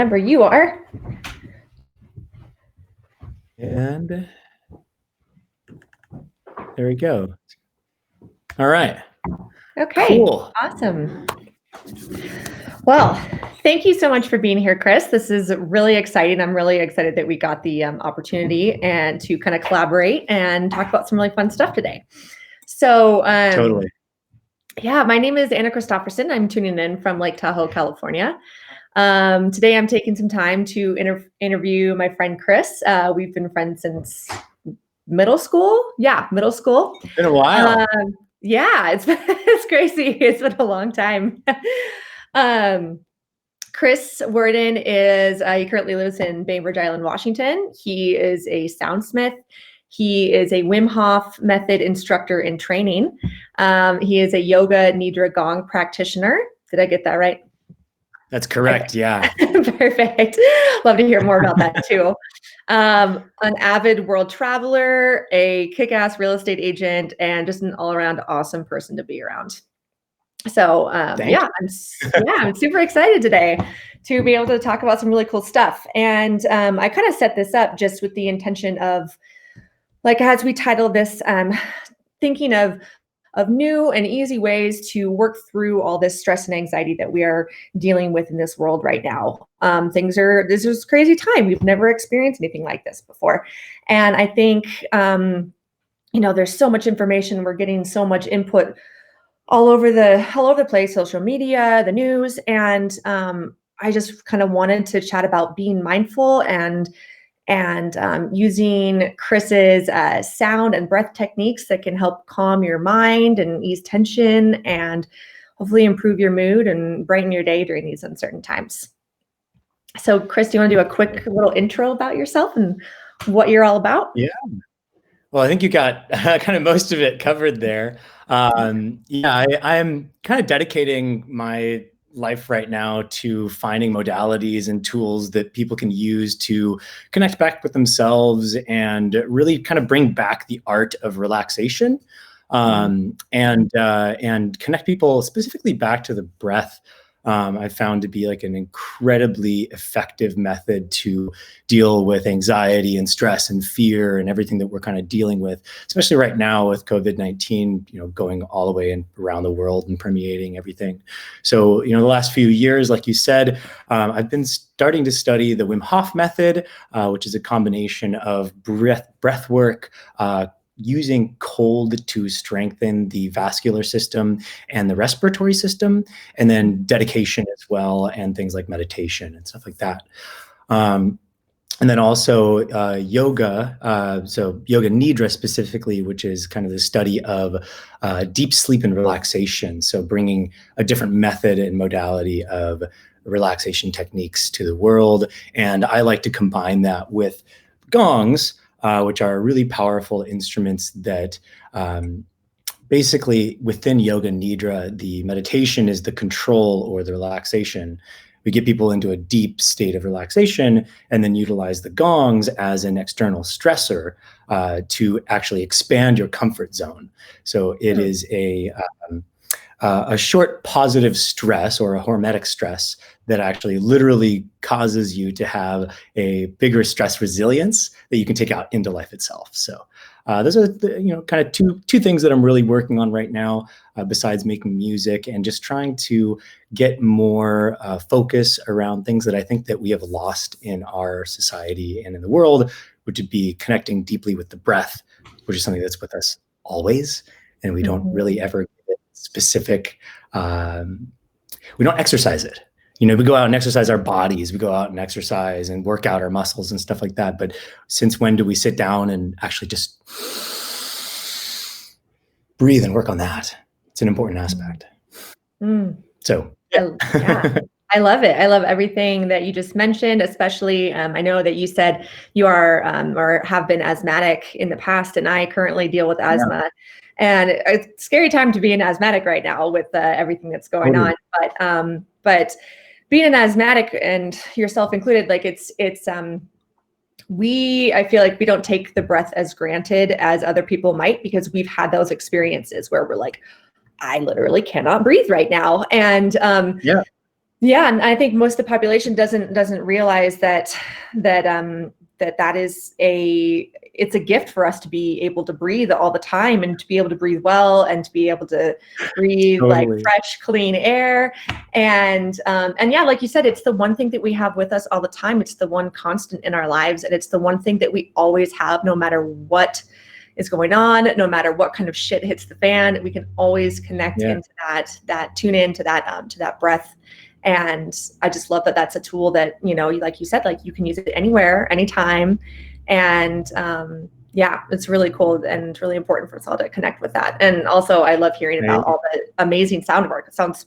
Remember, you are. And there we go. All right. Okay. Cool. Awesome. Well, thank you so much for being here, Chris. This is really exciting. I'm really excited that we got the opportunity and to kind of collaborate and talk about some really fun stuff today. So, Totally. Yeah, my name is Anna Christofferson. I'm tuning in from Lake Tahoe, California. Today, I'm taking some time to interview my friend Chris. We've been friends since middle school. Yeah, middle school. It's been a while. Yeah, it's crazy. It's been a long time. Chris Worden he currently lives in Bainbridge Island, Washington. He is a soundsmith. He is a Wim Hof method instructor in training. He is a yoga nidra gong practitioner. Did I get that right? That's correct. Yeah. Perfect. Love to hear more about that too. An avid world traveler, a kick-ass real estate agent, and just an all-around awesome person to be around. So I'm super excited today to be able to talk about some really cool stuff. And I kind of set this up just with the intention of, like, as we title this, thinking of new and easy ways to work through all this stress and anxiety that we are dealing with in this world right now. This is a crazy time. We've never experienced anything like this before. And I think, there's so much information. We're getting so much input all over the place, social media, the news. And I just kind of wanted to chat about being mindful and using Chris's sound and breath techniques that can help calm your mind and ease tension and hopefully improve your mood and brighten your day during these uncertain times. So, Chris, do you want to do a quick little intro about yourself and what you're all about? Yeah. Well, I think you got kind of most of it covered there. I'm kind of dedicating my life right now to finding modalities and tools that people can use to connect back with themselves and really kind of bring back the art of relaxation, and connect people specifically back to the breath. I found to be like an incredibly effective method to deal with anxiety and stress and fear and everything that we're kind of dealing with, especially right now with COVID-19, going all the way around the world and permeating everything. So, the last few years, like you said, I've been starting to study the Wim Hof method, which is a combination of breath work, using cold to strengthen the vascular system and the respiratory system, and then dedication as well, and things like meditation and stuff like that. And then also yoga, so yoga nidra specifically, which is kind of the study of deep sleep and relaxation. So bringing a different method and modality of relaxation techniques to the world. And I like to combine that with gongs, which are really powerful instruments that basically within yoga nidra, the meditation is the control or the relaxation. We get people into a deep state of relaxation and then utilize the gongs as an external stressor to actually expand your comfort zone. So it is a short positive stress or a hormetic stress that actually literally causes you to have a bigger stress resilience that you can take out into life itself. So those are the, kind of two things that I'm really working on right now, besides making music and just trying to get more focus around things that I think that we have lost in our society and in the world, which would be connecting deeply with the breath, which is something that's with us always, and we don't really ever get specific. We don't exercise it. We go out and exercise our bodies. We go out and exercise and work out our muscles and stuff like that. But since when do we sit down and actually just breathe and work on that? It's an important aspect. So, yeah. I love it. I love everything that you just mentioned, especially I know that you said you are or have been asthmatic in the past, and I currently deal with asthma. And it's a scary time to be an asthmatic right now with everything that's going on. But being an asthmatic, and yourself included, like I feel like we don't take the breath as granted as other people might, because we've had those experiences where we're like, I literally cannot breathe right now. And Yeah, and I think most of the population doesn't realize that is it's a gift for us to be able to breathe all the time, and to be able to breathe well, and to be able to breathe like Totally. fresh, clean air. And yeah, like you said, it's the one thing that we have with us all the time. It's the one constant in our lives, and it's the one thing that we always have, no matter what is going on, no matter what kind of shit hits the fan. We can always connect Yeah. into that tune into that breath. And I just love that that's a tool that, like you said, like you can use it anywhere, anytime. And yeah, it's really cool and really important for us all to connect with that. And also, I love hearing about all the amazing sound work. It sounds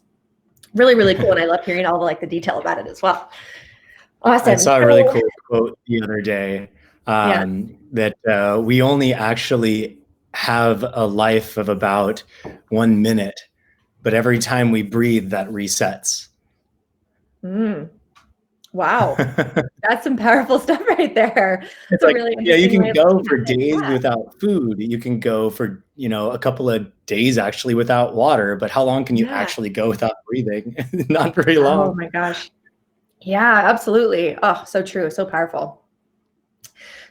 really, really cool. And I love hearing all the detail about it as well. I Awesome. saw a really So, cool quote the other day, yeah. that we only actually have a life of about 1 minute, but every time we breathe, that resets. Mm, wow. That's some powerful stuff right there. That's It's a like, really yeah, you interesting way can of go looking for at it. days Yeah. without food. You can go for, a couple of days actually without water, but how long can you Yeah. actually go without breathing? Not very Oh long. my gosh. Yeah, absolutely. Oh, so true. So powerful.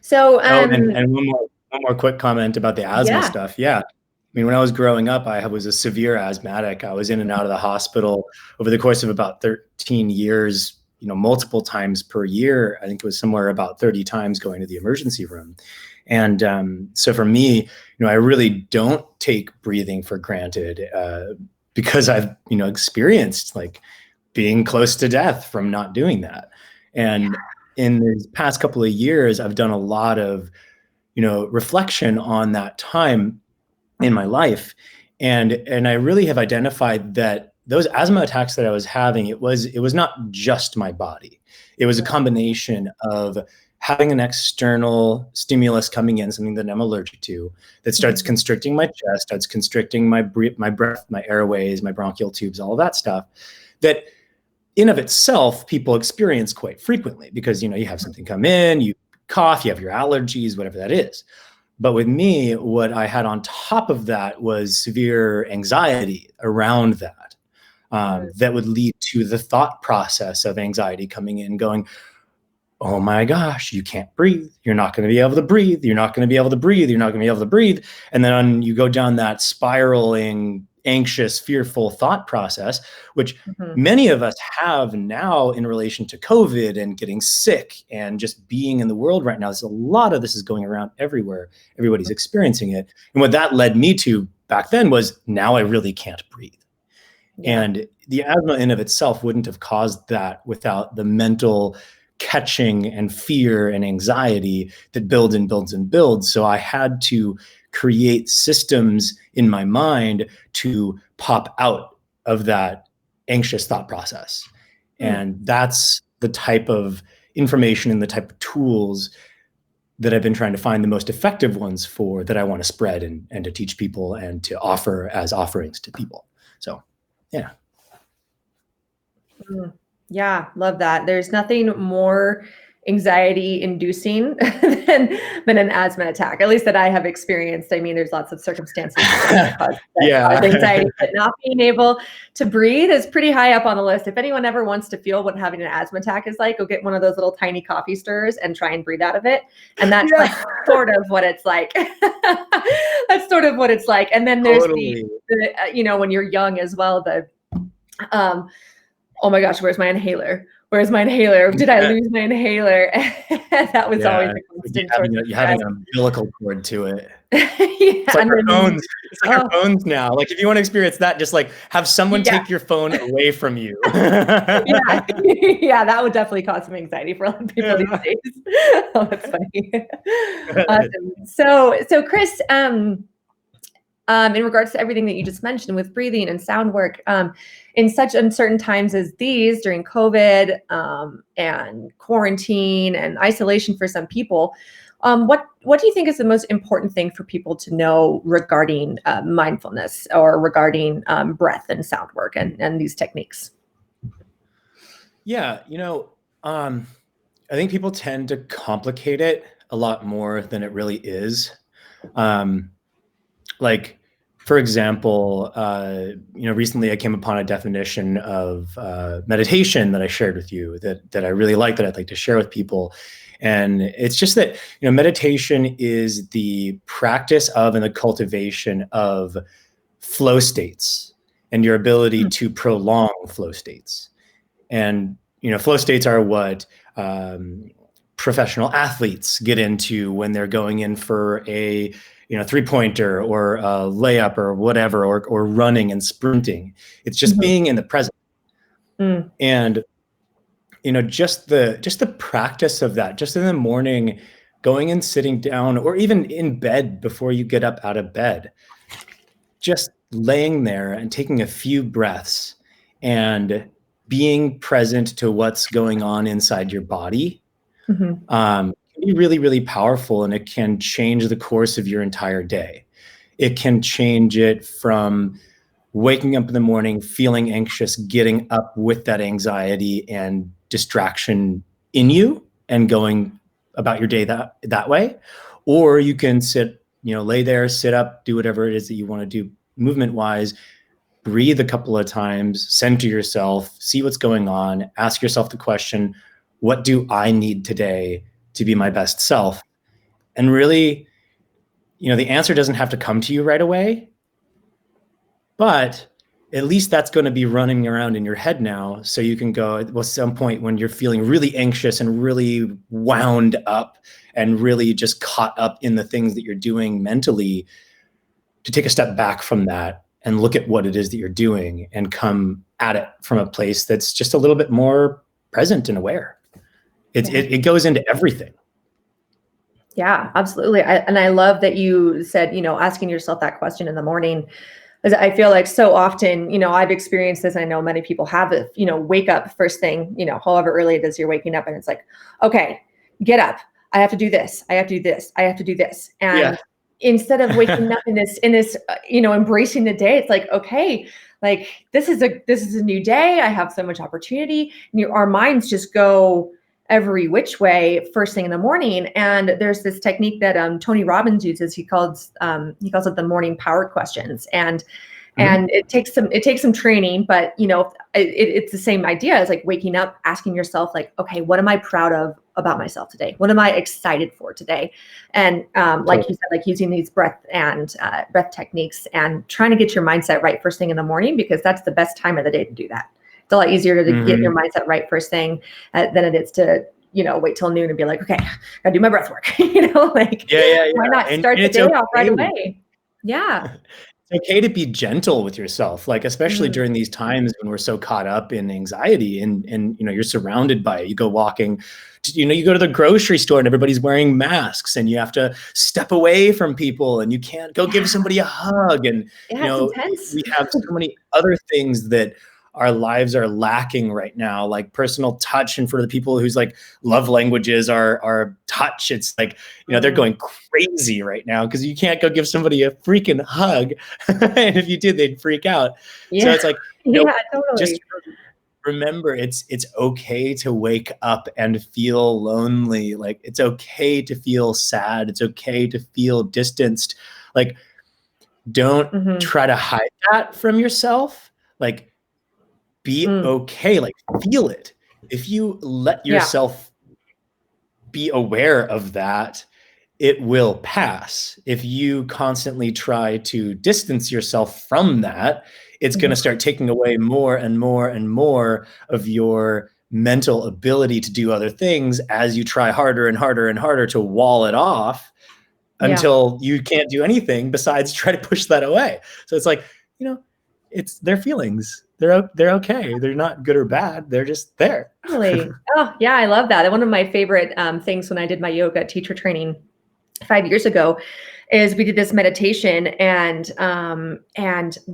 So, Oh, and one more quick comment about the asthma yeah. stuff. Yeah. I mean, when I was growing up, I was a severe asthmatic. I was in and out of the hospital over the course of about 13 years, multiple times per year. I think it was somewhere about 30 times going to the emergency room. And so for me, I really don't take breathing for granted, because I've, experienced like being close to death from not doing that. Yeah. And in the past couple of years, I've done a lot of, reflection on that time in my life. And I really have identified that those asthma attacks that I was having, it was not just my body. It was a combination of having an external stimulus coming in, something that I'm allergic to, that starts Mhm. constricting my chest, starts constricting my breath, my airways, my bronchial tubes, all of that stuff, that in of itself people experience quite frequently, because you have something come in, you cough, you have your allergies, whatever that is. But with me, what I had on top of that was severe anxiety around that, Mm. that would lead to the thought process of anxiety coming in, going, oh my gosh, you can't breathe. You're not going to be able to breathe. You're not going to be able to breathe. You're not going to be able to breathe. And then you go down that spiraling, anxious, fearful thought process, which Mhm. many of us have now in relation to COVID and getting sick and just being in the world right now. There's a lot of this is going around everywhere. Everybody's experiencing it. And what that led me to back then was, now I really can't breathe. Yeah. And the asthma in of itself wouldn't have caused that without the mental catching and fear and anxiety that builds and builds and builds. So I had to create systems in my mind to pop out of that anxious thought process. Mm. And that's the type of information and the type of tools that I've been trying to find the most effective ones for, that I want to spread and to teach people and to offer as offerings to people. So, yeah. Mm. Yeah, love that. There's nothing more anxiety inducing than an asthma attack, at least that I have experienced. I mean, there's lots of circumstances that cause Yeah. anxiety, but not being able to breathe is pretty high up on the list. If anyone ever wants to feel what having an asthma attack is like, go get one of those little tiny coffee stirrers and try and breathe out of it. And that's like Yeah. sort of what it's like. That's sort of what it's like. And then there's Totally. when you're young as well, um, oh my gosh, where's my inhaler? Where's my inhaler? Did I Yeah. lose my inhaler? That was always Yeah. a It's like constant source of you're stress. having an umbilical cord to it. It's Yeah, like and our then phones. It's like our oh, phones now. Like if you want to experience that, just like have someone yeah, take your phone away from you. yeah, yeah, that would definitely cause some anxiety for a lot of people these Yeah. days. Oh, that's funny. Awesome. So Chris, in regards to everything that you just mentioned with breathing and sound work, in such uncertain times as these during COVID, and quarantine and isolation for some people, what do you think is the most important thing for people to know regarding mindfulness, or regarding breath and sound work and these techniques? Yeah. I think people tend to complicate it a lot more than it really is. Um, like For example, recently I came upon a definition of meditation that I shared with you that I really like, that I'd like to share with people. And it's just that, meditation is the practice of and the cultivation of flow states and your ability to prolong flow states. And, flow states are what professional athletes get into when they're going in for a three-pointer or a layup or whatever, or running and sprinting. It's just being in the present. And just the practice of that, just in the morning, going and sitting down, or even in bed before you get up out of bed, just laying there and taking a few breaths and being present to what's going on inside your body can be really, really powerful, and it can change the course of your entire day. It can change it from waking up in the morning, feeling anxious, getting up with that anxiety and distraction in you and going about your day that way. Or you can lay there, sit up, do whatever it is that you want to do movement wise, breathe a couple of times, center yourself, see what's going on, ask yourself the question, what do I need today to be my best self? And really, the answer doesn't have to come to you right away, but at least that's going to be running around in your head now. So you can go, at some point when you're feeling really anxious and really wound up and really just caught up in the things that you're doing mentally, to take a step back from that and look at what it is that you're doing and come at it from a place that's just a little bit more present and aware. It goes into everything. Yeah, absolutely. I love that you said, asking yourself that question in the morning. I feel like so often, I've experienced this. I know many people have it, wake up first thing, however early it is you're waking up, and it's like, okay, get up. I have to do this. I have to do this. I have to do this. And instead of waking up in this, embracing the day, it's like, okay, like this is a new day. I have so much opportunity. And our minds just go every which way first thing in the morning. And there's this technique that Tony Robbins uses. He calls it the morning power questions. And it takes some training, but it's the same idea as like waking up, asking yourself like, okay, what am I proud of about myself today? What am I excited for today? And like you said, like using these breath techniques and trying to get your mindset right first thing in the morning, because that's the best time of the day to do that. It's a lot easier to get your mindset right first thing than it is to, wait till noon and be like, okay, I gotta do my breath work. Why not start the day off right away? Yeah. It's okay to be gentle with yourself, like especially during these times when we're so caught up in anxiety and you're surrounded by it. You go walking, you go to the grocery store and everybody's wearing masks and you have to step away from people and you can't go give somebody a hug. And it's intense. We have so many other things that our lives are lacking right now, like personal touch. And for the people whose like love languages are touch, it's like, they're going crazy right now because you can't go give somebody a freaking hug. And if you did, they'd freak out. So it's like, totally. Just remember, it's okay to wake up and feel lonely. Like it's okay to feel sad. It's okay to feel distanced. Like don't try to hide that from yourself. Like, be okay, like feel it. If you let yourself be aware of that, it will pass. If you constantly try to distance yourself from that, it's going to start taking away more and more and more of your mental ability to do other things as you try harder and harder and harder to wall it off until you can't do anything besides try to push that away. So it's like, it's their feelings. They're okay. They're not good or bad. They're just there. Really? Oh yeah, I love that. One of my favorite things when I did my yoga teacher training 5 years ago is we did this meditation, and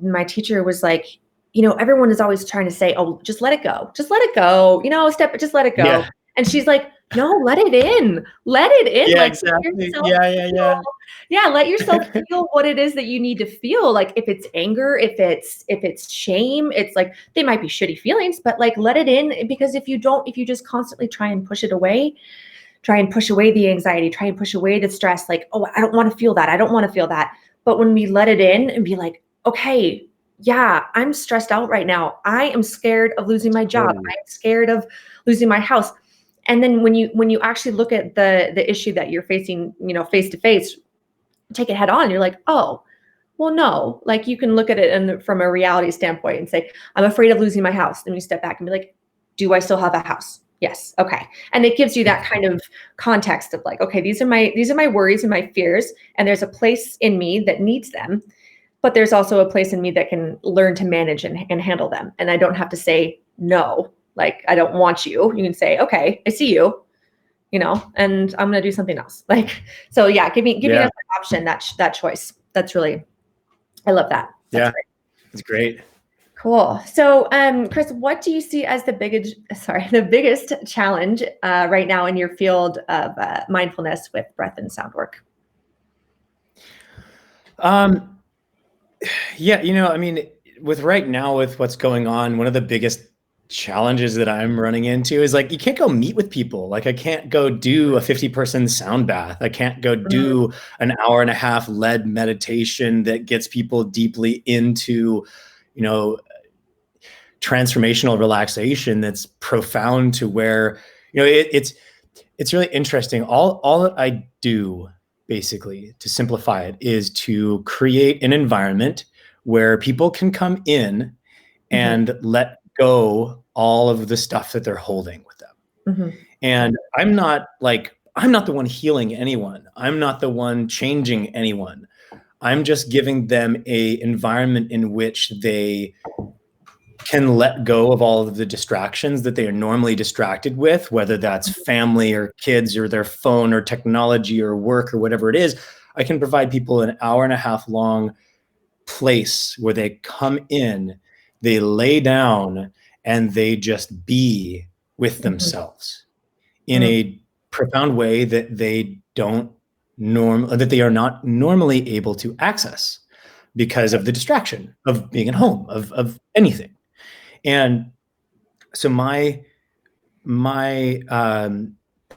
my teacher was like, everyone is always trying to say, oh, just let it go, just let it go, just let it go. Yeah. And she's like, no, let it in. Yeah, like, exactly. Let yourself feel what it is that you need to feel. Like if it's anger, if it's shame, it's like, they might be shitty feelings, but like, let it in, because if you just constantly try and push it away, try and push away the anxiety, try and push away the stress, like, oh, I don't want to feel that. I don't want to feel that. But when we let it in and be like, okay, yeah, I'm stressed out right now. I am scared of losing my job. Totally. I'm scared of losing my house. And then when you actually look at the issue that you're facing, face to face, take it head on. You're like, oh, well, no. Like you can look at it from a reality standpoint and say, I'm afraid of losing my house. Then you step back and be like, do I still have a house? Yes. Okay. And it gives you that kind of context of like, okay, these are my worries and my fears, and there's a place in me that needs them, but there's also a place in me that can learn to manage and handle them. And I don't have to say no, like I don't want you. You can say, okay, I see you, and I'm gonna do something else. Like, so yeah, giving us that option, that choice. That's really, I love that. That's great. It's great. Cool. So, Chris, what do you see as the biggest challenge right now in your field of mindfulness with breath and sound work? Yeah, I mean, with what's going on, one of the biggest challenges that I'm running into is like, you can't go meet with people. Like I can't go do a 50-person sound bath. I can't go do an hour and a half led meditation that gets people deeply into, transformational relaxation that's profound to where, it's really interesting. All that I do, basically, to simplify it, is to create an environment where people can come in and let go all of the stuff that they're holding with them. And I'm not the one healing anyone. I'm not the one changing anyone. I'm just giving them a environment in which they can let go of all of the distractions that they are normally distracted with, whether that's family or kids or their phone or technology or work or whatever it is. I can provide people an hour and a half long place where they come in, they lay down, and they just be with themselves in a profound way that they are not normally able to access because of the distraction of being at home, of anything. And so my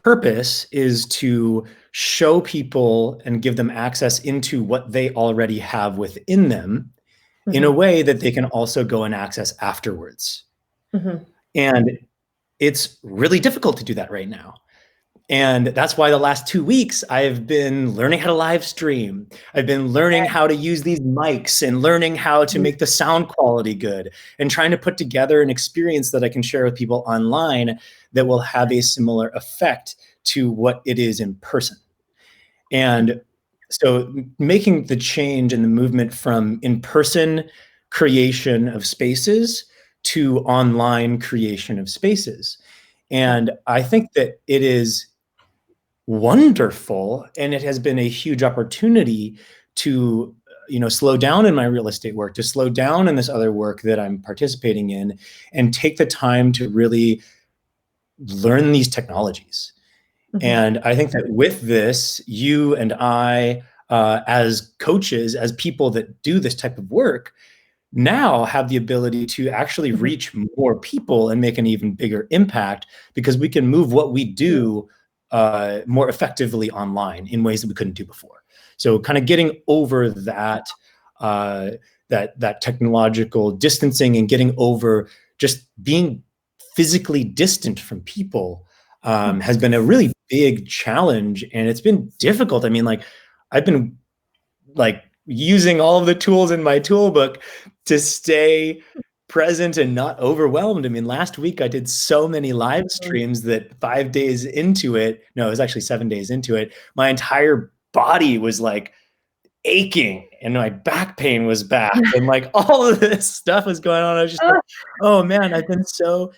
purpose is to show people and give them access into what they already have within them in a way that they can also go and access afterwards. And it's really difficult to do that right now. And that's why the last 2 weeks I've been learning how to live stream. I've been learning how to use these mics and learning how to make the sound quality good and trying to put together an experience that I can share with people online that will have a similar effect to what it is in person. And so making the change and the movement from in-person creation of spaces to online creation of spaces. And I think that it is wonderful, and it has been a huge opportunity to slow down in my real estate work, to slow down in this other work that I'm participating in, and take the time to really learn these technologies. And I think that with this, you and I, as coaches, as people that do this type of work, now have the ability to actually reach more people and make an even bigger impact, because we can move what we do more effectively online in ways that we couldn't do before. So kind of getting over that technological distancing and getting over just being physically distant from people has been a really big challenge, and it's been difficult. I mean, like I've been using all of the tools in my toolbook to stay present and not overwhelmed. I mean, last week I did so many live streams that 5 days into it, no, it was actually 7 days into it, my entire body was like aching and my back pain was back and like all of this stuff was going on. I was just like, oh man, I've been so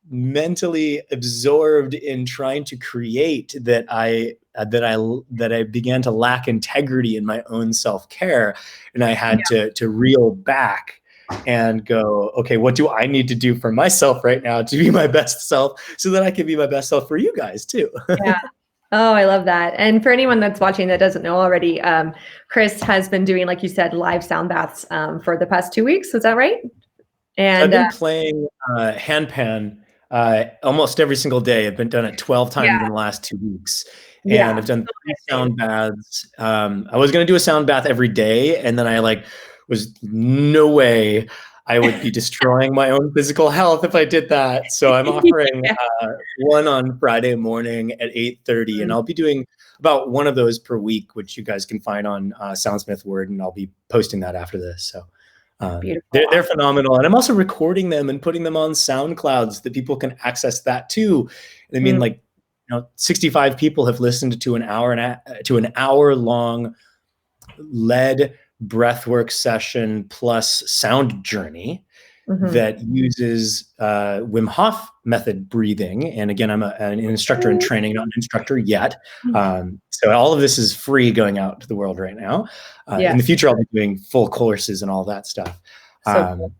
mentally absorbed in trying to create that I began to lack integrity in my own self-care, and I had to reel back and go, okay, what do I need to do for myself right now to be my best self, so that I can be my best self for you guys too. Yeah. Oh, I love that. And for anyone that's watching that doesn't know already, Chris has been doing, like you said, live sound baths for the past 2 weeks. Is that right? And so I've been playing handpan Almost every single day. I've been done it 12 Yeah. times in the last 2 weeks. Yeah. And I've done 3 sound baths. I was going to do a sound bath every day. And then I was no way I would be destroying my own physical health if I did that. So I'm offering one on Friday morning at 8:30, and I'll be doing about one of those per week, which you guys can find on Soundsmith Word, and I'll be posting that after this. So they're phenomenal. And I'm also recording them and putting them on SoundCloud so that people can access that too. I mean, 65 people have listened to an hour long led breathwork session plus sound journey that uses Wim Hof method breathing. And again, I'm an instructor in training, not an instructor yet. So all of this is free going out to the world right now. In the future, I'll be doing full courses and all that stuff. Cool.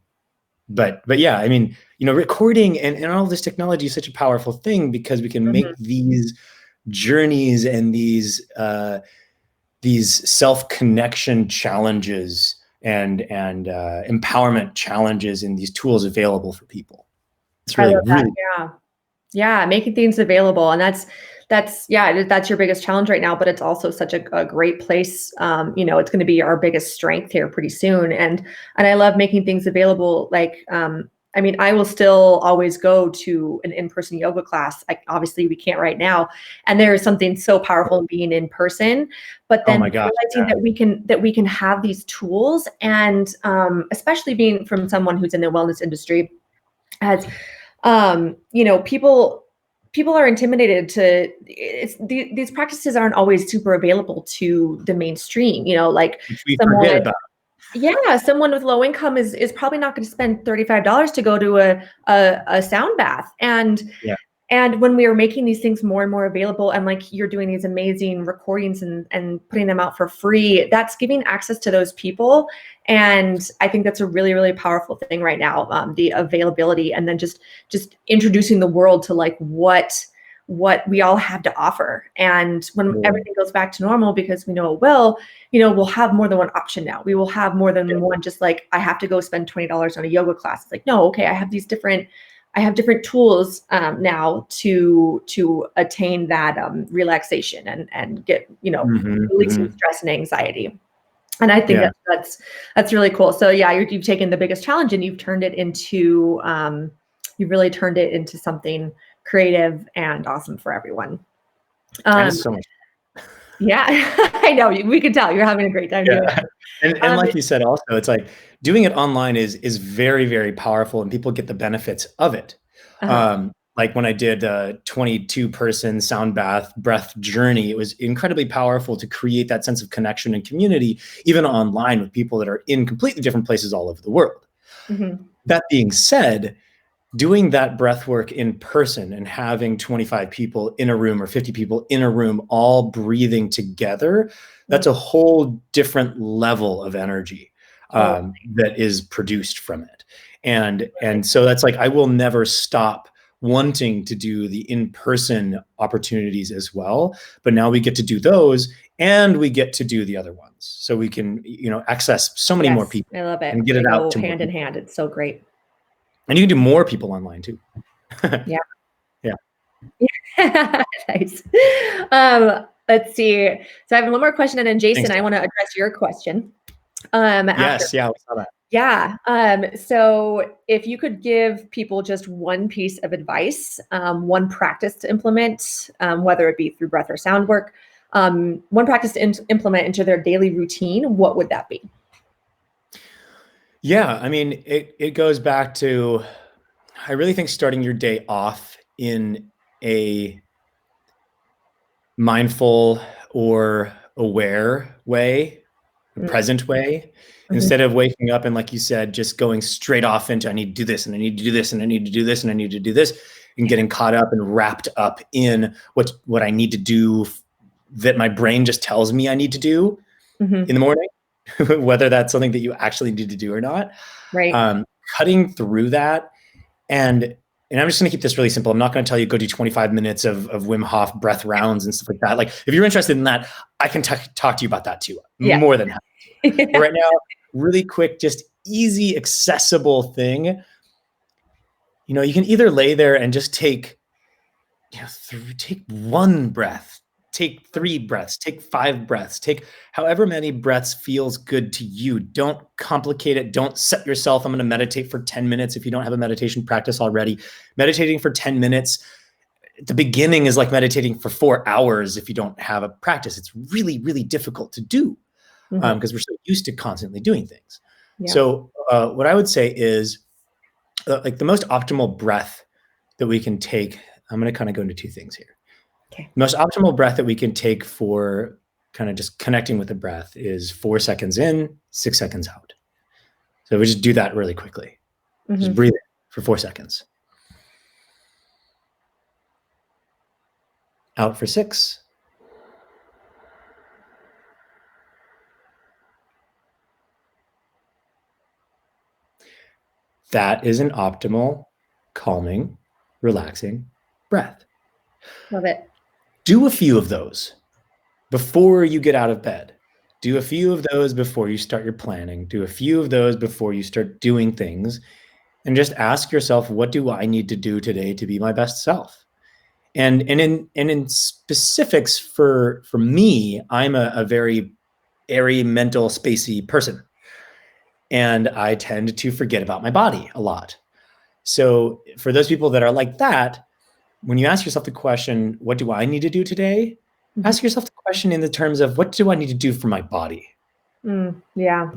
But yeah, I mean, recording and all this technology is such a powerful thing because we can make these journeys and these self-connection challenges and empowerment challenges and these tools available for people. It's really. Yeah, making things available. And that's your biggest challenge right now, but it's also such a great place. It's going to be our biggest strength here pretty soon. And I love making things available. I will still always go to an in-person yoga class. Obviously we can't right now. And there is something so powerful in being in person, but then realizing that we can have these tools, and especially being from someone who's in the wellness industry, as people are intimidated to these practices aren't always super available to the mainstream, someone with low income is probably not going to spend $35 to go to a sound bath. And when we are making these things more and more available, and you're doing these amazing recordings and putting them out for free, that's giving access to those people. And I think that's a really, really powerful thing right now, the availability, and then just introducing the world to what we all have to offer. And when everything goes back to normal, because we know it will, we'll have more than one option now. We will have more than one, just I have to go spend $20 on a yoga class. It's no, okay, I have different tools now to attain that relaxation and get, release some stress and anxiety. And I think that's really cool. So yeah, you've taken the biggest challenge and you've turned it into, you've really turned it into something creative and awesome for everyone. And so much. Yeah, I know. We can tell you're having a great time doing it. And like you said, also, it's doing it online is very, very powerful, and people get the benefits of it. Like when I did a 22-person sound bath breath journey, it was incredibly powerful to create that sense of connection and community, even online with people that are in completely different places all over the world. That being said, doing that breath work in person and having 25 people in a room or 50 people in a room all breathing together, that's a whole different level of energy that is produced from it. And so that's I will never stop wanting to do the in-person opportunities as well, but now we get to do those and we get to do the other ones. So we can, access so many more people. I love it. And get it out to hand in hand. It's so great. And you can do more people online too. Yeah. Yeah. Nice. Let's see. So I have one more question, and then Jason, I want to address your question. Yes. Yeah. I saw that. Yeah. So if you could give people just one piece of advice, one practice to implement, whether it be through breath or sound work, one practice to implement into their daily routine, what would that be? Yeah, I mean, it goes back to, I really think starting your day off in a mindful or aware way, a present way, instead of waking up and, like you said, just going straight off into, I need to do this and I need to do this and I need to do this and I need to do this, and getting caught up and wrapped up in what I need to do that my brain just tells me I need to do in the morning. Whether that's something that you actually need to do or not, right? Cutting through that, and I'm just going to keep this really simple. I'm not going to tell you go do 25 minutes of Wim Hof breath rounds and stuff like that. If you're interested in that, I can talk to you about that too. More than happy. But right now, really quick, just easy, accessible thing you can either lay there and just take, take one breath, take 3 breaths, take 5 breaths, take however many breaths feels good to you. Don't complicate it. Don't set yourself, I'm going to meditate for 10 minutes if you don't have a meditation practice already. Meditating for 10 minutes at the beginning is like meditating for 4 hours if you don't have a practice. It's really, really difficult to do because we're so used to constantly doing things. Yeah. So what I would say is like the most optimal breath that we can take, I'm going to kind of go into 2 things here. Okay. Most optimal breath that we can take for kind of just connecting with the breath is 4 seconds in, 6 seconds out. So we just do that really quickly. Just breathe in for 4 seconds. Out for 6. That is an optimal, calming, relaxing breath. Love it. Do a few of those before you get out of bed. Do a few of those before you start your planning. Do a few of those before you start doing things. And just ask yourself, what do I need to do today to be my best self? And in specifics for me, I'm a very airy, mental, spacey person. And I tend to forget about my body a lot. So for those people that are like that, when you ask yourself the question, what do I need to do today? Ask yourself the question in the terms of, what do I need to do for my body? Yeah.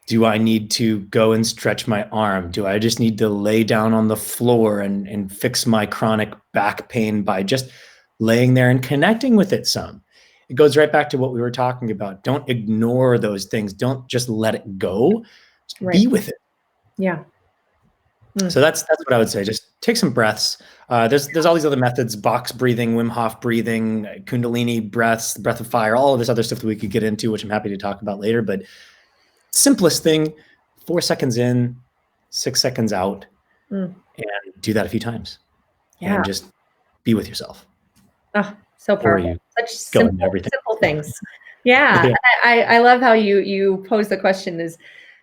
Do I need to go and stretch my arm? Do I just need to lay down on the floor and fix my chronic back pain by just laying there and connecting with it some? It goes right back to what we were talking about. Don't ignore those things. Don't just let it go. Just be with it. Yeah. So that's what I would say. Just take some breaths. There's all these other methods: box breathing, Wim Hof breathing, Kundalini breaths, breath of fire, all of this other stuff that we could get into, which I'm happy to talk about later. But simplest thing, 4 seconds in, 6 seconds out, and do that a few times. Yeah. And just be with yourself. Oh, so powerful. Such simple things. Yeah. Yeah. I love how you pose the question is,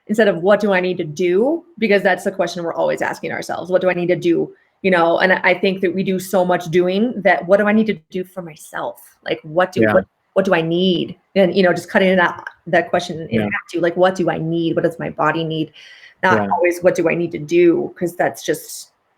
instead of what do I need to do? Because that's the question we're always asking ourselves. What do I need to do? And I think that we do so much doing that. What do I need to do for myself? Like, what do I need? And, just cutting that question in half to, like, what do I need? What does my body need? Not always what do I need to do? Because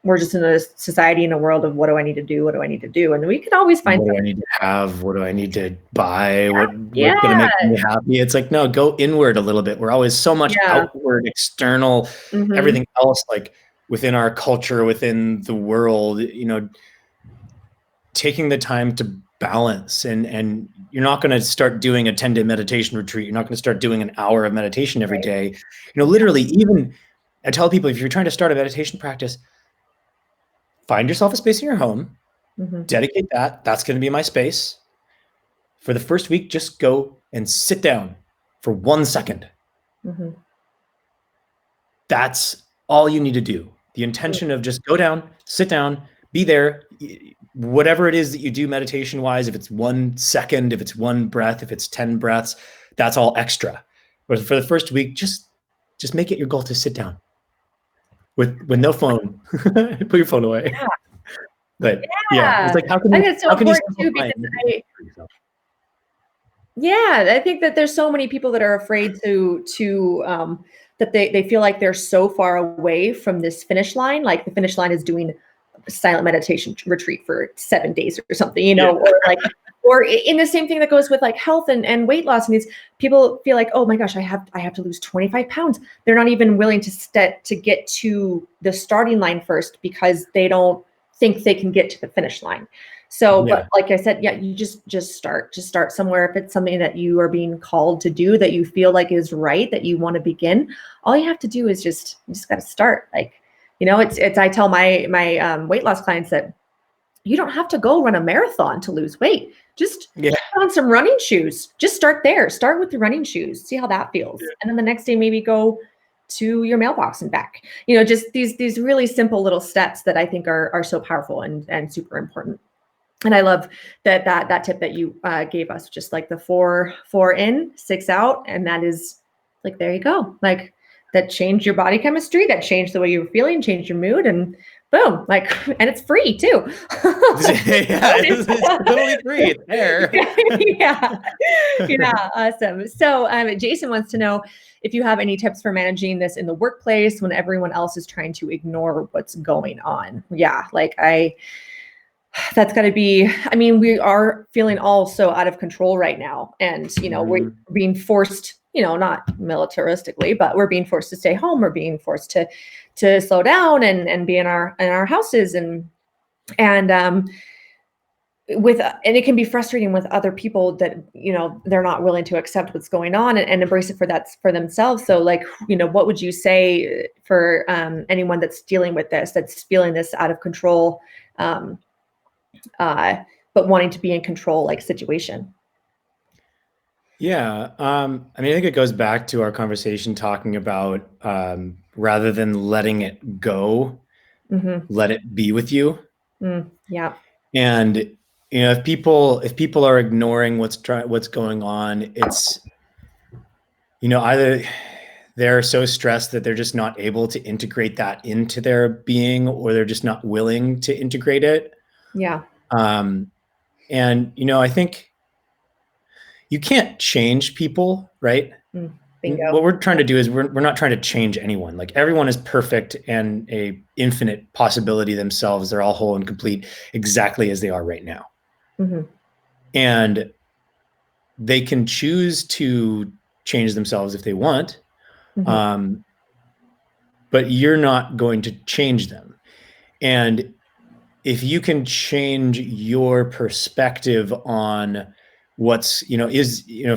we're just in a society, in a world of what do I need to do? What do I need to do? And we can always find what do I need to have? What do I need to buy? What's going to make me happy? It's like, no, go inward a little bit. We're always so much outward, external, everything else, like within our culture, within the world, taking the time to balance. And you're not going to start doing a 10-day meditation retreat. You're not going to start doing an hour of meditation every day. Literally, even I tell people, if you're trying to start a meditation practice, find yourself a space in your home, dedicate that. That's going to be my space. For the first week, just go and sit down for 1 second. That's all you need to do. The intention of just go down, sit down, be there. Whatever it is that you do meditation-wise, if it's 1 second, if it's 1 breath, if it's 10 breaths, that's all extra. But for the first week, just make it your goal to sit down. With no phone. Put your phone away. But it's like, how can you, it's so important too, because I think that there's so many people that are afraid to that they feel like they're so far away from this finish line. Like the finish line is doing a silent meditation retreat for 7 days or something, or in the same thing that goes with like health and weight loss. And these people feel like, oh my gosh, I have to lose 25 pounds. They're not even willing to get to the starting line first because they don't think they can get to the finish line. So, but like I said, you just start somewhere. If it's something that you are being called to do, that you feel like is right, that you want to begin, all you have to do is you just got to start. Like, it's, I tell my weight loss clients that you don't have to go run a marathon to lose weight. Just put on some running shoes. Just start there. Start with the running shoes. See how that feels. And then the next day, maybe go to your mailbox and back. Just these really simple little steps that I think are so powerful and super important. And I love that tip that you gave us, just like the 4 in, 6 out. And that is like, there you go. Like, that changed your body chemistry, that changed the way you were feeling, changed your mood, and boom, like, and it's free too. Yeah, it's totally free. It's there. Yeah. Yeah. Awesome. So, Jason wants to know if you have any tips for managing this in the workplace when everyone else is trying to ignore what's going on. Yeah. That's got to be, I mean, we are feeling all so out of control right now. And, we're being forced, not militaristically, but we're being forced to stay home. We're being forced to slow down and be in our houses and and it can be frustrating with other people that they're not willing to accept what's going on and embrace it for themselves. So what would you say for anyone that's dealing with this, that's feeling this out of control, but wanting to be in control situation? Yeah. I mean, I think it goes back to our conversation talking about rather than letting it go, let it be with you. Yeah. And if people are ignoring what's going on, it's either they're so stressed that they're just not able to integrate that into their being, or they're just not willing to integrate it. Yeah. And I think you can't change people, right? Bingo. What we're trying to do is we're not trying to change anyone. Like, everyone is perfect and a infinite possibility themselves. They're all whole and complete exactly as they are right now. And they can choose to change themselves if they want. But you're not going to change them. And if you can change your perspective on what's,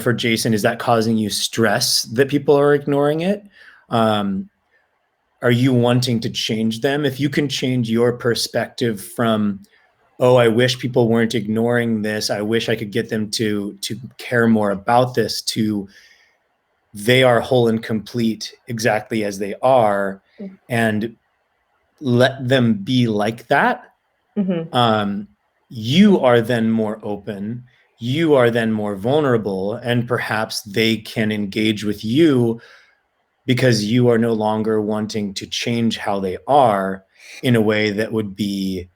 for Jason, is that causing you stress that people are ignoring it? Are you wanting to change them? If you can change your perspective from, oh, I wish people weren't ignoring this, I wish I could get them to care more about this, to they are whole and complete exactly as they are, and let them be like that. You are then more open, you are then more vulnerable, and perhaps they can engage with you because you are no longer wanting to change how they are in a way that would be,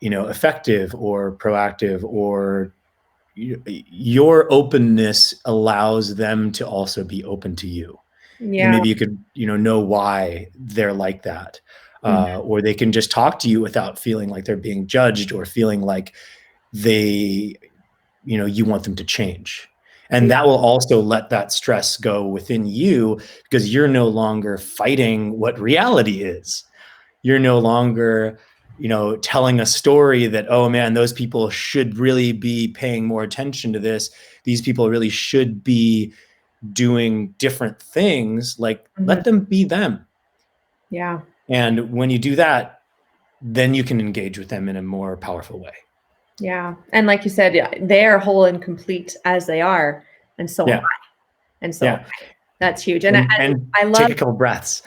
effective or proactive, or your openness allows them to also be open to you. Yeah. And maybe you could, know why they're like that. Or they can just talk to you without feeling like they're being judged, or feeling like you want them to change. And that will also let that stress go within you, because you're no longer fighting what reality is. You're no longer, telling a story that, oh man, those people should really be paying more attention to this. These people really should be doing different things. Let them be them. Yeah. And when you do that, then you can engage with them in a more powerful way. Yeah. And like you said, they are whole and complete as they are. And so am I. And so that's huge. And I love, take a couple breaths.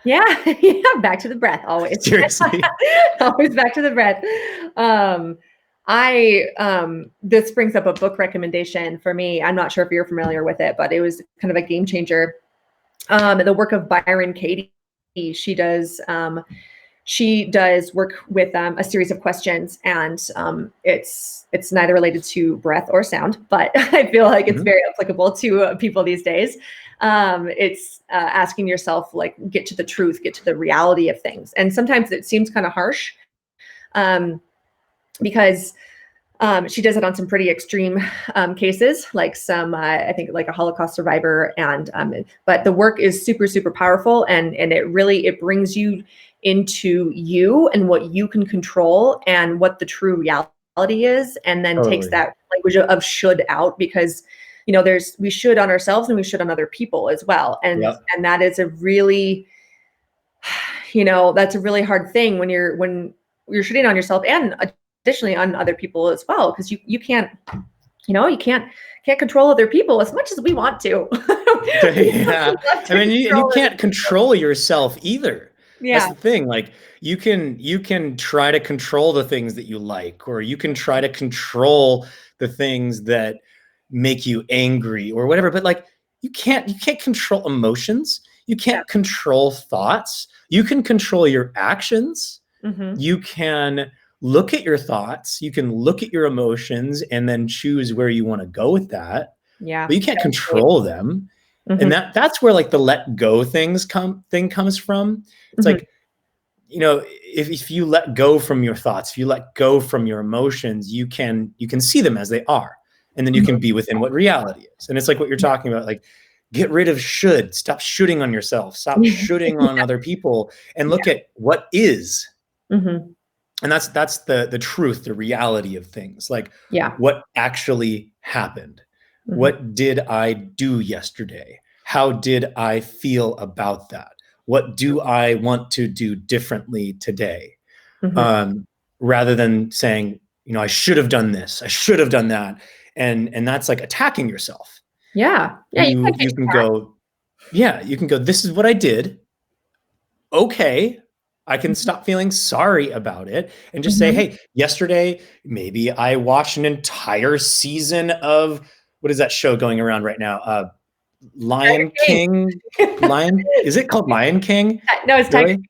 Yeah. Yeah. Back to the breath always. Seriously. Always back to the breath. This brings up a book recommendation for me. I'm not sure if you're familiar with it, but it was kind of a game changer. The work of Byron Katie. She does work with a series of questions, and it's neither related to breath or sound, but I feel like it's very applicable to people these days. It's asking yourself, get to the truth, get to the reality of things. And sometimes it seems kind of harsh because she does it on some pretty extreme cases, like some, I think, like a Holocaust survivor. And but the work is super, super powerful, and it brings you into you and what you can control and what the true reality is, and then takes that language of should out, because we should on ourselves and we should on other people as well. And that is a really, that's a really hard thing when you're shitting on yourself, and additionally on other people as well, because you can't control other people as much as we want to. Yeah. I mean, you can't control yourself either. Yeah. That's the thing. Like, you can try to control the things that you like, or you can try to control the things that make you angry or whatever, but you can't control emotions. You can't control thoughts. You can control your actions. Mhm. You can look at your thoughts. You can look at your emotions and then choose where you want to go with that. Yeah. But you can't That's great. control them. And Mhm. that's where like the let go thing comes from. It's Mhm. like, if you let go from your thoughts, if you let go from your emotions, you can see them as they are. And then you Mhm. can be within what reality is. And it's like what you're talking about, like get rid of should, stop shooting on yourself, stop shooting on other people, and look at what is. Mhm. And that's the truth, the reality of things. Like Yeah. what actually happened. Mhm. What did I do yesterday? How did I feel about that? What do I want to do differently today? Mhm. Um, Rather than saying, I should have done this, I should have done that. And that's like attacking yourself. Yeah. Yeah, you You can't you change can that. go, yeah, you can go, this is what I did. Okay. I can Mhm. stop feeling sorry about it and just say, Mhm. hey, yesterday, maybe I watched an entire season of what is that show going around right now? Tiger Lion King. King. Is it called Lion King? No, it's Tiger Really?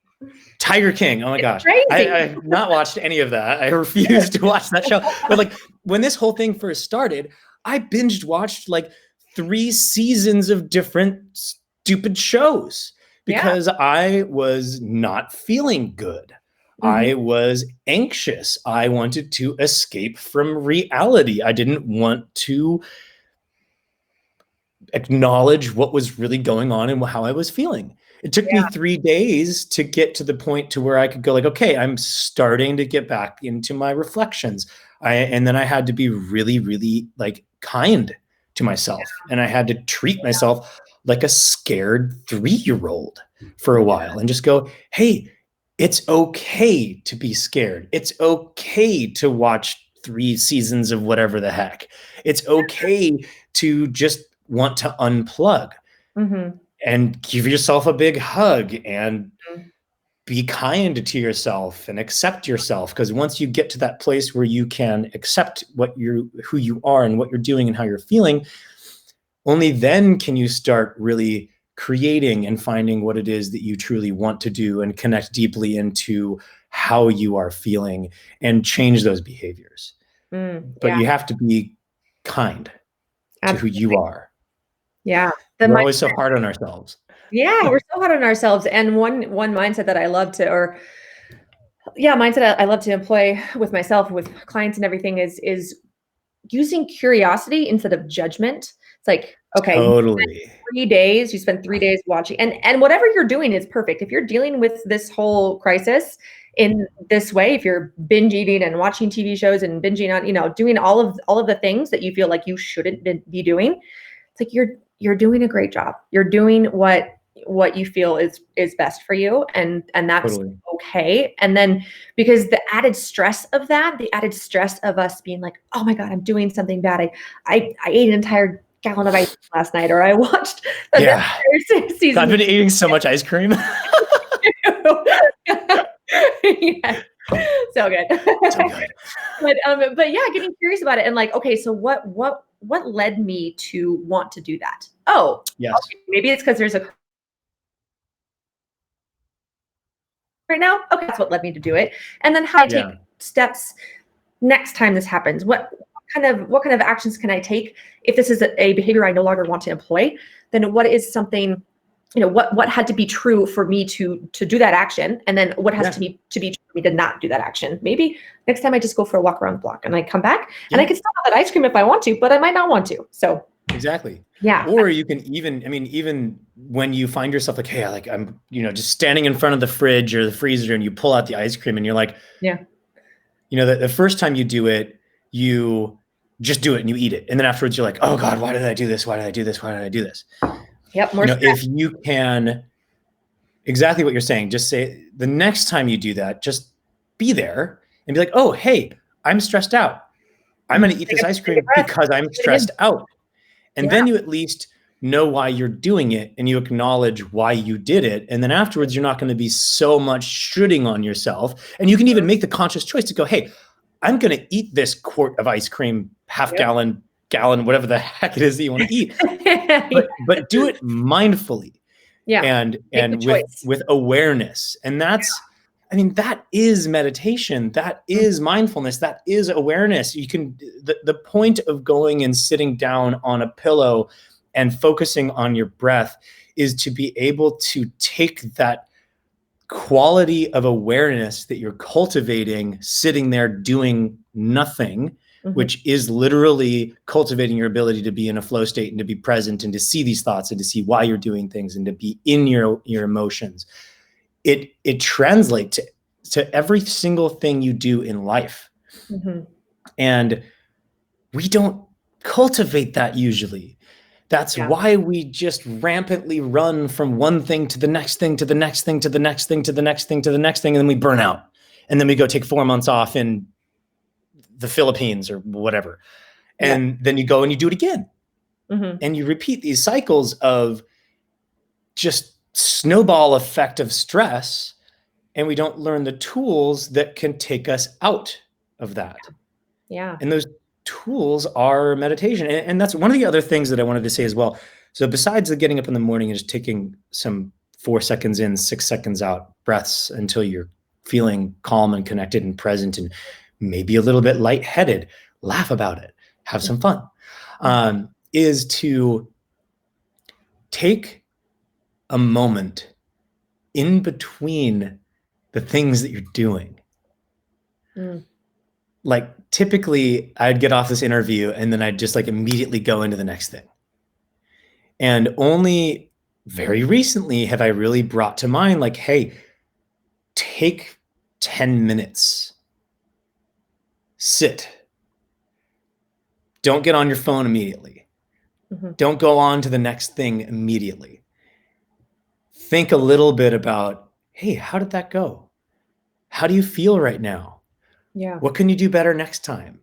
Tiger King. Oh my It's gosh. crazy. I've not watched any of that. I refuse to watch that show. But like when this whole thing first started, I binged watched like 3 seasons of different stupid shows Yeah. because I was not feeling good. Mhm. I was anxious. I wanted to escape from reality. I didn't want to acknowledge what was really going on and how I was feeling. It took me Yeah. 3 days to get to the point to where I could go like, okay, I'm starting to get back into my reflections. And then I had to be really, really like kind to myself. And I had to treat myself like a scared 3-year-old for a while and just go, hey, it's okay to be scared. It's okay to watch 3 seasons of whatever the heck. It's okay to just want to unplug Mhm. and give yourself a big hug and Mhm. be kind to yourself and accept yourself, because once you get to that place where you can accept who you are and what you're doing and how you're feeling, only then can you start really creating and finding what it is that you truly want to do and connect deeply into how you are feeling and change those behaviors. But Yeah, you have to be kind to who you absolutely. are. Yeah. The We're mind always so hard on ourselves. Yeah, we're so hard on ourselves, and one mindset that I love to or yeah, mindset I love to employ with myself, with clients and everything is using curiosity instead of judgment. It's like, okay, Totally. 3 days, you spend 3 days watching and whatever you're doing is perfect. If you're dealing with this whole crisis in this way, if you're binge eating and watching TV shows and binging on, doing all of the things that you feel like you shouldn't be doing, it's like you're doing a great job. You're doing what you feel is best for you and that's Totally. okay. And then because the added stress of that, the added stress of us being like, "Oh my God, I'm doing something bad. I ate an entire gallon of ice cream last night," or I watched an Yeah. entire I've season been eating so much ice cream. Yes. So good. So good. But yeah, getting curious about it and like, okay, so what led me to want to do that? Oh, Yes. okay, maybe it's because there's a right now. Okay, that's what led me to do it. And then how I take Yeah. steps next time this happens. What kind of actions can I take if this is a behavior I no longer want to employ? Then what is something what had to be true for me to do that action, and then what has Yeah. to be true for me to not do that action. Maybe next time I just go for a walk around the block and I come back and I Yeah. can still have that ice cream if I want to, but I might not want to. So Exactly. yeah. Or you can even, I mean, even when you find yourself like, hey, like I'm, just standing in front of the fridge or the freezer and you pull out the ice cream and you're like, Yeah. the first time you do it, you just do it and you eat it. And then afterwards you're like, oh God, why did I do this? Why did I do this? Why did I do this? Yep. More If stress. you can, exactly what you're saying, just say the next time you do that, just be there and be like, oh, hey, I'm stressed out. I'm going to eat Take this a, ice take a cream breath. because I'm Do it again. stressed out. And Yeah. then you at least know why you're doing it and you acknowledge why you did it. And then afterwards, you're not going to be so much shooting on yourself. And you can even make the conscious choice to go, hey, I'm going to eat this quart of ice cream, half Yep. gallon, whatever the heck it is that you want to eat. Yeah. But do it mindfully. Yeah. and Make the with choice. awareness. And that's, I mean, that is meditation, that is mindfulness, that is awareness. You can, the point of going and sitting down on a pillow and focusing on your breath is to be able to take that quality of awareness that you're cultivating sitting there doing nothing, which is literally cultivating your ability to be in a flow state and to be present and to see these thoughts and to see why you're doing things and to be in your emotions. It translates to every single thing you do in life. And we don't cultivate that usually. That's why we just rampantly run from one thing to the next thing, to the next thing, to the next thing, to the next thing, to the next thing, and then we burn out. And then we go take 4 months off in the Philippines or whatever. And then you go and you do it again. And you repeat these cycles of just snowball effect of stress, and we don't learn the tools that can take us out of that. Yeah. And those tools are meditation. And that's one of the other things that I wanted to say as well. So besides the getting up in the morning and just taking some 4 seconds in, 6 seconds out breaths until you're feeling calm and connected and present and maybe a little bit lightheaded, laugh about it, have some fun, is to take a moment in between the things that you're doing. Like typically I'd get off this interview and then I'd just like immediately go into the next thing. And only very recently have I really brought to mind like, hey, take 10 minutes, sit. Don't get on your phone immediately. Don't go on to the next thing immediately. Think a little bit about, hey, how did that go? How do you feel right now? Yeah. What can you do better next time?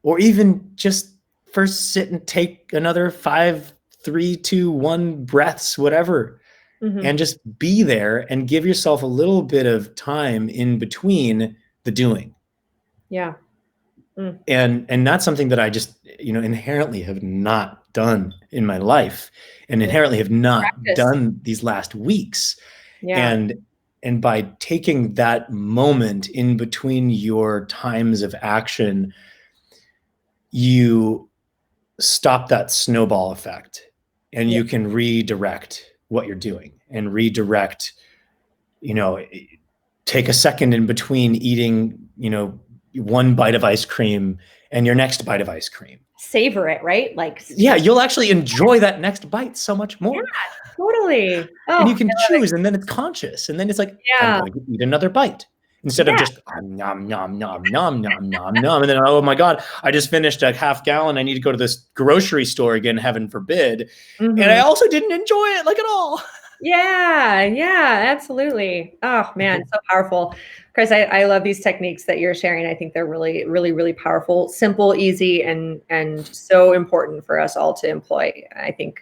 Or even just first sit and take another 5, 3, 2, 1 breaths, whatever, and just be there and give yourself a little bit of time in between the doing. Yeah. And that's something that I just, inherently have not done in my life and inherently have not done these last weeks. Yeah. And by taking that moment in between your times of action, you stop that snowball effect and you can redirect what you're doing and redirect, take a second in between eating, 1 bite of ice cream and your next bite of ice cream. Savor it, right? Like, yeah, you'll actually enjoy that next bite so much more. Yeah, totally. Oh, and you can choose, and then it's conscious, and then it's like, I'm going to eat another bite instead of just nom, nom, nom, nom, nom, nom, nom. And then, oh my God, I just finished a half gallon. I need to go to this grocery store again, heaven forbid. And I also didn't enjoy it like at all. Yeah, absolutely. Oh man, so powerful. Chris, I love these techniques that you're sharing. I think they're really, really, really powerful, simple, easy, and so important for us all to employ. I think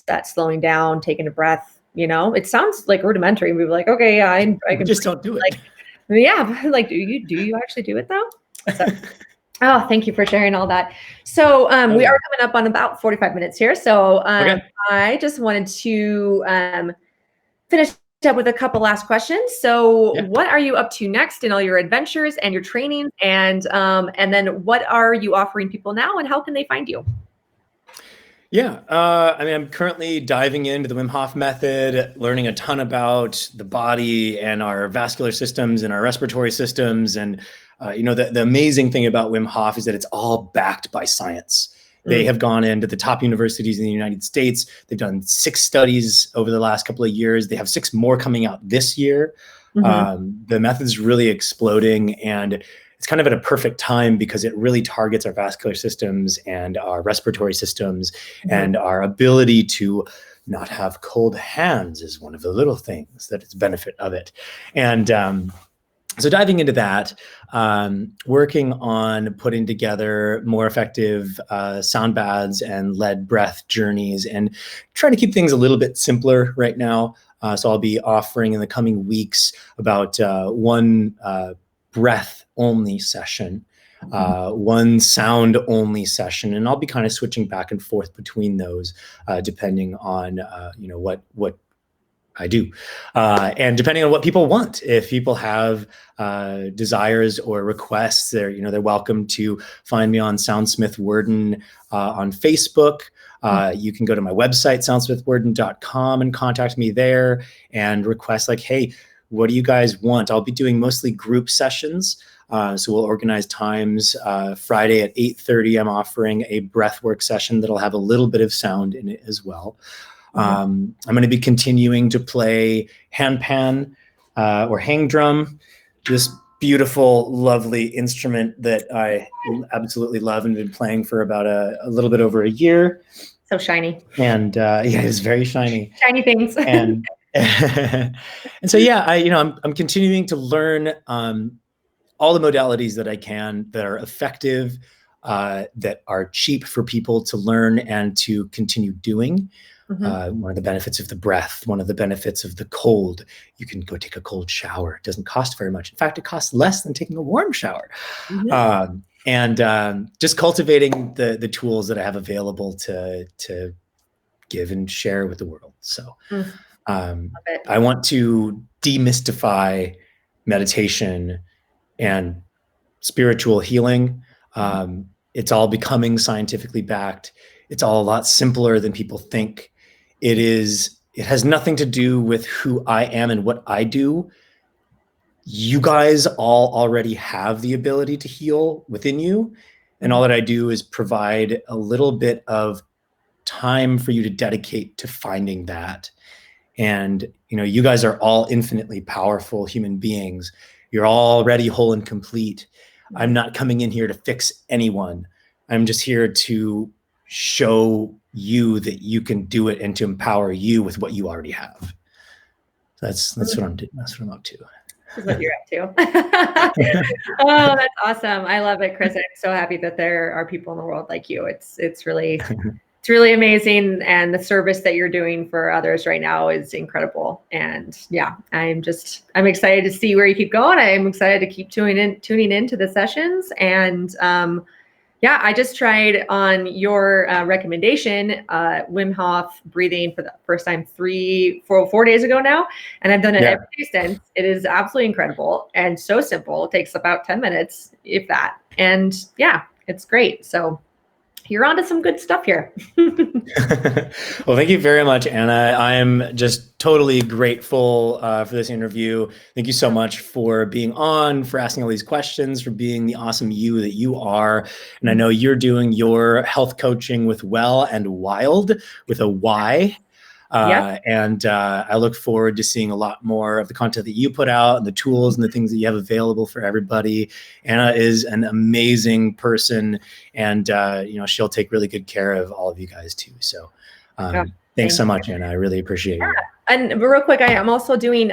that slowing down, taking a breath, it sounds like rudimentary. We were like, okay, yeah, I can just don't do it. Like, yeah, like, do you actually do it though? So, oh, thank you for sharing all that. So we are coming up on about 45 minutes here. So I just wanted to finish up with a couple last questions. So what are you up to next in all your adventures and your trainings? And then what are you offering people now and how can they find you? Yeah, I mean, I'm currently diving into the Wim Hof method, learning a ton about the body and our vascular systems and our respiratory systems. And, the amazing thing about Wim Hof is that it's all backed by science. They have gone into the top universities in the United States. They've done 6 studies over the last couple of years. They have 6 more coming out this year. The method's really exploding, and it's kind of at a perfect time because it really targets our vascular systems and our respiratory systems, and our ability to not have cold hands is one of the little things that is benefit of it. And so diving into that, working on putting together more effective sound baths and led breath journeys, and trying to keep things a little bit simpler right now. So I'll be offering in the coming weeks about 1 breath only session, 1 sound only session, and I'll be kind of switching back and forth between those depending on what I do. And depending on what people want, if people have desires or requests, they're welcome to find me on Soundsmith Worden on Facebook. You can go to my website, soundsmithworden.com, and contact me there and request like, hey, what do you guys want? I'll be doing mostly group sessions. So we'll organize times. Friday at 8:30, I'm offering a breathwork session that'll have a little bit of sound in it as well. I'm going to be continuing to play handpan or hang drum, this beautiful, lovely instrument that I absolutely love and been playing for about a little bit over a year. So shiny. And yeah, it's very shiny. Shiny things. And and so yeah, I'm continuing to learn all the modalities that I can that are effective, that are cheap for people to learn and to continue doing. One of the benefits of the breath, one of the benefits of the cold, you can go take a cold shower. It doesn't cost very much. In fact, it costs less than taking a warm shower. And just cultivating the tools that I have available to give and share with the world. So I want to demystify meditation and spiritual healing. It's all becoming scientifically backed. It's all a lot simpler than people think. It has nothing to do with who I am and what I do. You guys all already have the ability to heal within you. And all that I do is provide a little bit of time for you to dedicate to finding that. And, you guys are all infinitely powerful human beings. You're already whole and complete. I'm not coming in here to fix anyone. I'm just here to show you that you can do it and to empower you with what you already have. That's what I'm doing. That's what I'm up to. That's what you're up to. Oh, that's awesome. I love it, Chris. I'm so happy that there are people in the world like you. It's really amazing. And the service that you're doing for others right now is incredible. And yeah, I'm excited to see where you keep going. I'm excited to keep tuning into the sessions. And yeah, I just tried on your recommendation, Wim Hof breathing for the first time 4 days ago now. And I've done it every day since. It is absolutely incredible and so simple. It takes about 10 minutes, if that. And yeah, it's great. So you're onto some good stuff here. Well, thank you very much, Anna. I'm just totally grateful for this interview. Thank you so much for being on, for asking all these questions, for being the awesome you that you are. And I know you're doing your health coaching with Well and Wild with a Y. And I look forward to seeing a lot more of the content that you put out and the tools and the things that you have available for everybody. Anna is an amazing person, and she'll take really good care of all of you guys too. So thanks so much, Anna. I really appreciate you. And real quick, I am also doing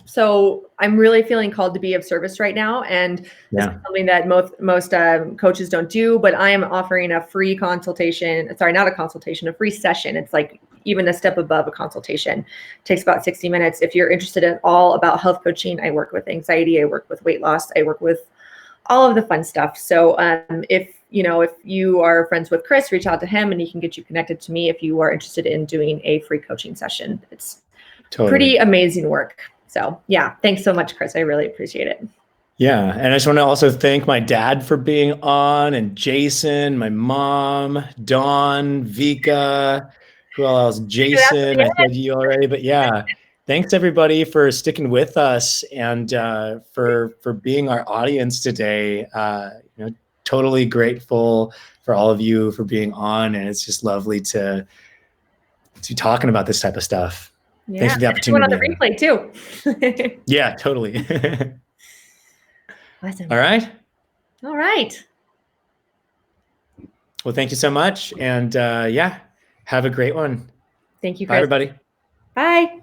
so I'm really feeling called to be of service right now, and this is something that most coaches don't do. But I am offering a free consultation. Sorry, not a consultation, a free session. It's like even a step above a consultation. It takes about 60 minutes. If you're interested in all about health coaching, I work with anxiety, I work with weight loss, I work with all of the fun stuff. So if you are friends with Chris, reach out to him and he can get you connected to me if you are interested in doing a free coaching session. It's pretty amazing work. So yeah, thanks so much, Chris. I really appreciate it. Yeah. And I just want to also thank my dad for being on, and Jason, my mom, Dawn, Vika, who else? Jason, I said you already, but yeah. Thanks everybody for sticking with us and for being our audience today. Totally grateful for all of you for being on, and it's just lovely to be talking about this type of stuff. Yeah. Thanks for the opportunity. On the replay too. Yeah, totally. Awesome. All right. Well, thank you so much, and have a great one. Thank you, Chris. Bye, everybody. Bye.